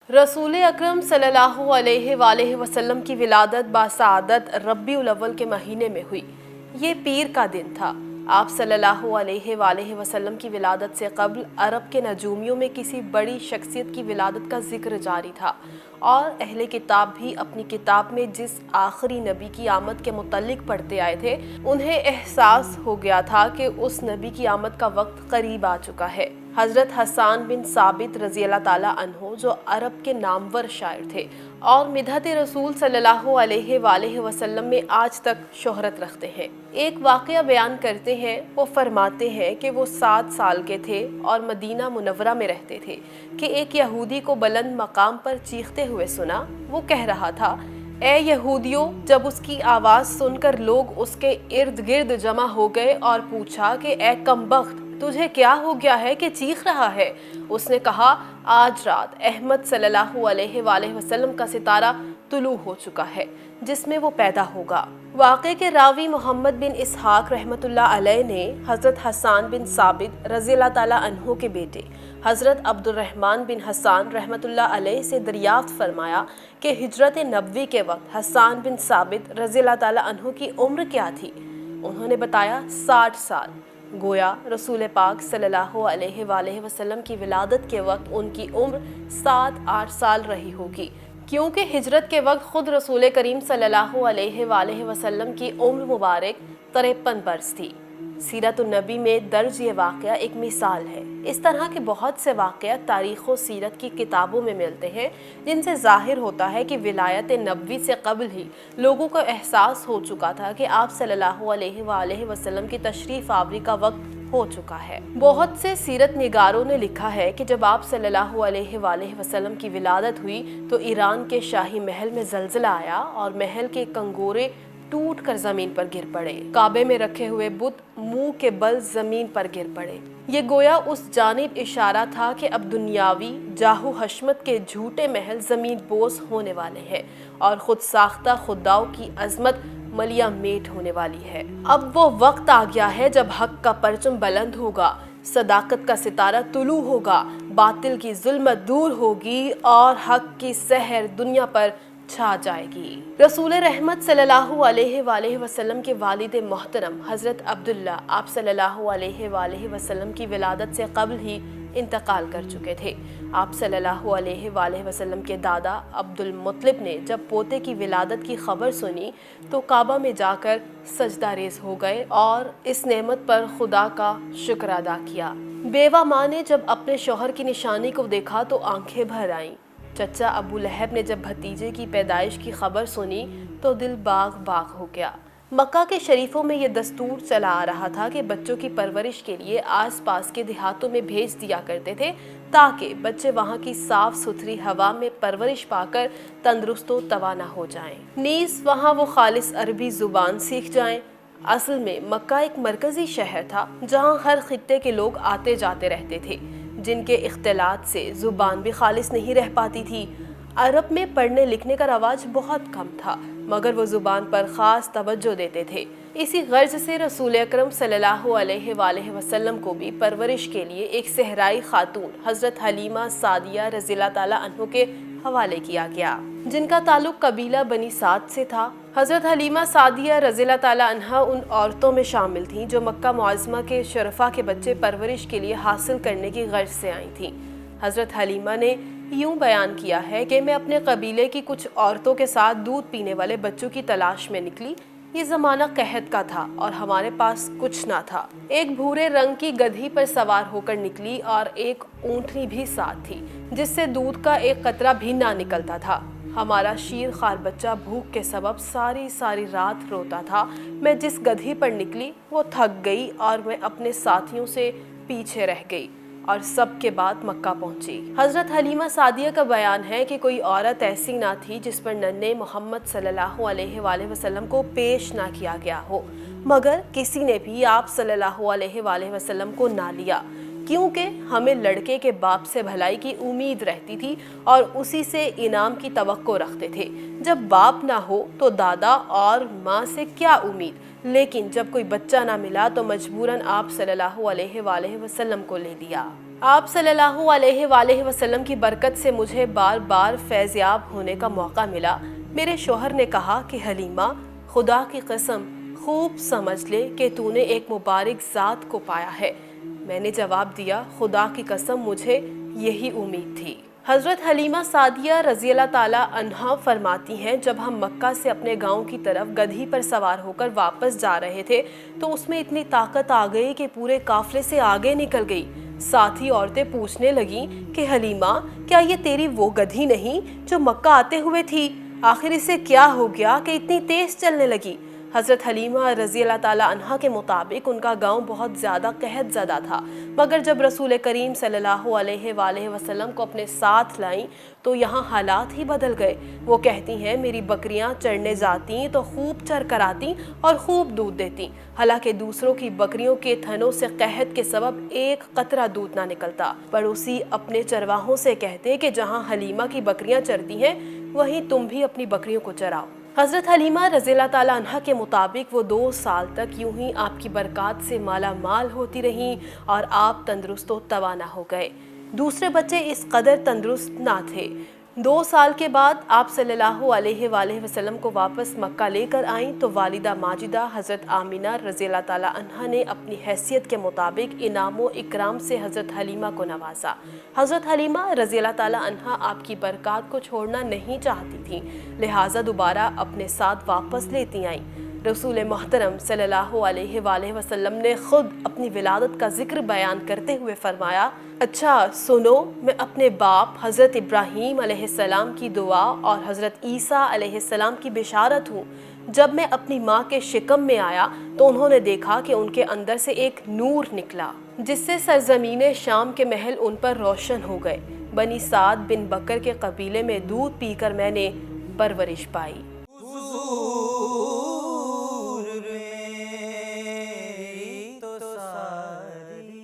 रसूल अकरम सल्लल्लाहु अलैहि वालैहि वसल्लम की विलादत बासआदत रबीउल अव्वल के महीने में हुई। ये पीर का दिन था। आप सल्लल्लाहु अलैहि वालैहि वसल्लम की विलादत से कबल अरब के नजूमियों में किसी बड़ी शख्सियत की विलादत का जिक्र जारी था और अहले किताब भी अपनी किताब में जिस आखिरी नबी की आमद के मुतल्लिक पढ़ते आए थे, उन्हें एहसास हो गया था कि उस नबी की आमद का वक्त करीब आ चुका है। हज़रत हसन बिन साबित रज़ी अल्लाह ताला अन्हो, जो अरब के नामवर शायर थे और मिदहत रसूल सल्लल्लाहु अलैहि वालैहि वसल्लम में आज तक शोहरत रखते हैं, एक वाक़या बयान करते हैं। वो फरमाते हैं कि वो 7 साल के थे और मदीना मुनव्वरा में रहते थे कि एक यहूदी को बुलंद मकाम पर चीखते हुए सुना। वो कह रहा था, ए यहूदियों। जब उसकी आवाज़ सुनकर लोग उसके इर्द गिर्द जमा हो गए और पूछा कि ए कमबख्त, तुझे क्या हो गया है कि चीख रहा है? उसने कहा, आज रात अहमद सल्लल्लाहु अलैहि वालैहि वसल्लम का सितारा तुलू हो चुका है जिसमें वो पैदा होगा। वाक़े के रावी मोहम्मद बिन इसहाक रहमतुल्लाह अलैह ने हज़रत हसन बिन साबित रज़ी अल्लाह ताला अन्हो के बेटे हज़रत अब्दुर्रहमान बिन हसन रहमतुल्लाह अलैह से दरियाफ्त फरमाया कि हिजरत नबवी के वक्त हसन बिन साबित रज़ी अल्लाह ताला अन्हो की उम्र क्या थी। उन्होंने बताया 60 साल। गोया रसूल पाक सल्लल्लाहु अलैहि वालैहि वसल्लम की विलादत के वक्त उनकी उम्र 7-8 साल रही होगी, क्योंकि हिजरत के वक्त खुद रसूल करीम सल्लल्लाहु अलैहि वालैहि वसल्लम की उम्र मुबारक 53 बरस थी। सीरत नबी में दर्ज ये वाक़या एक मिसाल है। इस तरह के बहुत से वाक़या तारीख़ व सीरत की किताबों में मिलते हैं, जिनसे ज़ाहिर होता है कि विलायत नबवी से कबल ही लोगों को एहसास हो चुका था कि आप सल्लल्लाहु अलैहि वसल्लम की तशरीफ़ आवरी का वक्त हो चुका है। बहुत से सीरत निगारों ने लिखा है कि जब आप सल्लल्लाहु अलैहि वसल्लम की विलादत हुई तो ईरान के शाही महल में ज़लज़ला आया और महल के कंगोरे टूट कर जमीन पर गिर पड़े। काबे में रखे हुए बुत मुंह के बल जमीन पर गिर पड़े। ये गोया उस जानिब इशारा था कि अब दुनियावी जाहू हशमत के झूठे महल जमीन बोस होने वाले हैं और खुद साख्ता खुदाओं की अजमत मलिया मेट होने वाली है। अब वो वक्त आ गया है जब हक का परचम बुलंद होगा, सदाकत का सितारा तुलू होगा, बातिल की जुल्मत दूर होगी और हक की सहर दुनिया पर छा जाएगी। रसूल रहमत सल्लल्लाहु अलैहि वसल्लम के वालिद मोहतरम हज़रत अब्दुल्ला आप सल्लल्लाहु अलैहि वसल्लम की विलादत से कबल ही इंतकाल कर चुके थे। आप सल्लल्लाहु अलैहि वसल्लम के दादा अब्दुल मुत्तलिब ने जब पोते की विलादत की खबर सुनी तो काबा में जाकर सजदा रेज़ हो गए और इस नेमत पर खुदा का शुक्र अदा किया। बेवा माँ ने जब अपने शौहर की निशानी को देखा तो आंखें भर आईं। चचा अबू लहब ने जब भतीजे की पैदाइश की खबर सुनी तो दिल बाग बाग हो गया। मक्का के शरीफों में ये दस्तूर चला आ रहा था कि बच्चों की परवरिश के लिए आसपास के देहातों में भेज दिया करते थे ताकि बच्चे वहाँ की साफ सुथरी हवा में परवरिश पाकर तंदुरुस्त व तवाना हो जाएं। नीस वहाँ वो खालिस अरबी ज़ुबान सीख जाएं। असल में मक्का एक मरकज़ी शहर था जहाँ हर खित्ते के लोग आते जाते रहते थे, जिनके इख्तिलात से ज़ुबान भी खालिस नहीं रह पाती थी। अरब में पढ़ने लिखने का रवाज बहुत कम था, मगर वो ज़ुबान पर ख़ास तवज्जो देते थे। इसी गर्ज से रसूल अकरम सल्लल्लाहु अलैहि वसल्लम को भी परवरिश के लिए एक सहराई खातून हज़रत हलीमा सादिया रज़ी अल्लाह ताला अन्हो के हवाले किया गया, जिनका ताल्लुक कबीला बनी साद से था। हज़रत हलीमा सादिया रज़ी अल्लाह ताला अन्हा उन औरतों में शामिल थीं जो मक्का मुअज़्ज़मा के शरफा के बच्चे परवरिश के लिए हासिल करने की गर्ज से आई थीं। हज़रत हलीमा ने यूँ बयान किया है कि मैं अपने कबीले की कुछ औरतों के साथ दूध पीने वाले बच्चों की तलाश में निकली। ये ज़माना कहत का था और हमारे पास कुछ ना था। एक भूरे रंग की गधी पर सवार होकर निकली और एक ऊँटनी भी साथ थी जिससे दूध का एक कतरा भी ना निकलता था। हमारा शीर खार बच्चा भूख के सबब सारी सारी रात रोता था। मैं जिस गधी पर निकली वो थक गई और मैं अपने साथियों से पीछे रह गई और सब के बाद मक्का पहुंची। हज़रत हलीमा सादिया का बयान है कि कोई औरत ऐसी ना थी जिस पर नन्हे मोहम्मद सल्लल्लाहु अलैहि वसल्लम को पेश ना किया गया हो, मगर किसी ने भी आप सल्लल्लाहु अलैहि वसल्लम को ना लिया, क्योंकि हमें लड़के के बाप से भलाई की उम्मीद रहती थी और उसी से इनाम की तवक्को रखते थे। जब बाप ना हो तो दादा और माँ से क्या उम्मीद, लेकिन जब कोई बच्चा ना मिला तो मजबूरन आप सल्लल्लाहु अलैहि वसल्लम को ले लिया। آپ صلی اللہ علیہ وآلہ وسلم کی برکت سے مجھے بار بار فیضیاب ہونے کا موقع ملا۔ میرے شوہر نے کہا کہ حلیمہ، خدا کی قسم خوب سمجھ لے کہ تو نے ایک مبارک ذات کو پایا ہے۔ میں نے جواب دیا، خدا کی قسم مجھے یہی امید تھی۔ حضرت حلیمہ سعدیہ رضی اللہ تعالیٰ عنہا فرماتی ہیں، جب ہم مکہ سے اپنے گاؤں کی طرف گدھی پر سوار ہو کر واپس جا رہے تھے تو اس میں اتنی طاقت آ گئی کہ پورے قافلے سے آگے نکل گئی۔ ساتھی عورتیں پوچھنے لگیں کہ حلیمہ، کیا یہ تیری وہ گدھی نہیں جو مکہ آتے ہوئے تھی؟ آخر اسے کیا ہو گیا کہ اتنی تیز چلنے لگی؟ حضرت حلیمہ رضی اللہ تعالیٰ عنہا کے مطابق ان کا گاؤں بہت زیادہ قحط زدہ تھا، مگر جب رسول کریم صلی اللہ علیہ وآلہ وسلم کو اپنے ساتھ لائیں تو یہاں حالات ہی بدل گئے۔ وہ کہتی ہیں، میری بکریاں چرنے جاتیں تو خوب چر کر آتیں اور خوب دودھ دیتیں، حالانکہ دوسروں کی بکریوں کے تھنوں سے قحط کے سبب ایک قطرہ دودھ نہ نکلتا۔ پڑوسی اپنے چرواہوں سے کہتے کہ جہاں حلیمہ کی بکریاں چرتی ہیں وہیں تم بھی اپنی بکریوں کو چراؤ۔ حضرت حلیمہ رضی اللہ تعالیٰ عنہ کے مطابق وہ 2 سال تک یوں ہی آپ کی برکات سے مالا مال ہوتی رہیں اور آپ تندرست و توانا ہو گئے۔ دوسرے بچے اس قدر تندرست نہ تھے۔ 2 سال کے بعد آپ صلی اللہ علیہ وآلہ وسلم کو واپس مکہ لے کر آئیں تو والدہ ماجدہ حضرت آمینہ رضی اللہ تعالیٰ عنہا نے اپنی حیثیت کے مطابق انعام و اکرام سے حضرت حلیمہ کو نوازا۔ حضرت حلیمہ رضی اللہ تعالیٰ عنہا آپ کی برکات کو چھوڑنا نہیں چاہتی تھیں، لہٰذا دوبارہ اپنے ساتھ واپس لیتی آئیں۔ رسول محترم صلی اللہ علیہ وآلہ وسلم نے خود اپنی ولادت کا ذکر بیان کرتے ہوئے فرمایا، اچھا سنو، میں اپنے باپ حضرت ابراہیم علیہ السلام کی دعا اور حضرت عیسیٰ علیہ السلام کی بشارت ہوں۔ جب میں اپنی ماں کے شکم میں آیا تو انہوں نے دیکھا کہ ان کے اندر سے ایک نور نکلا جس سے سرزمین شام کے محل ان پر روشن ہو گئے۔ بنی سعد بن بکر کے قبیلے میں دودھ پی کر میں نے پرورش پائی۔ تو ساری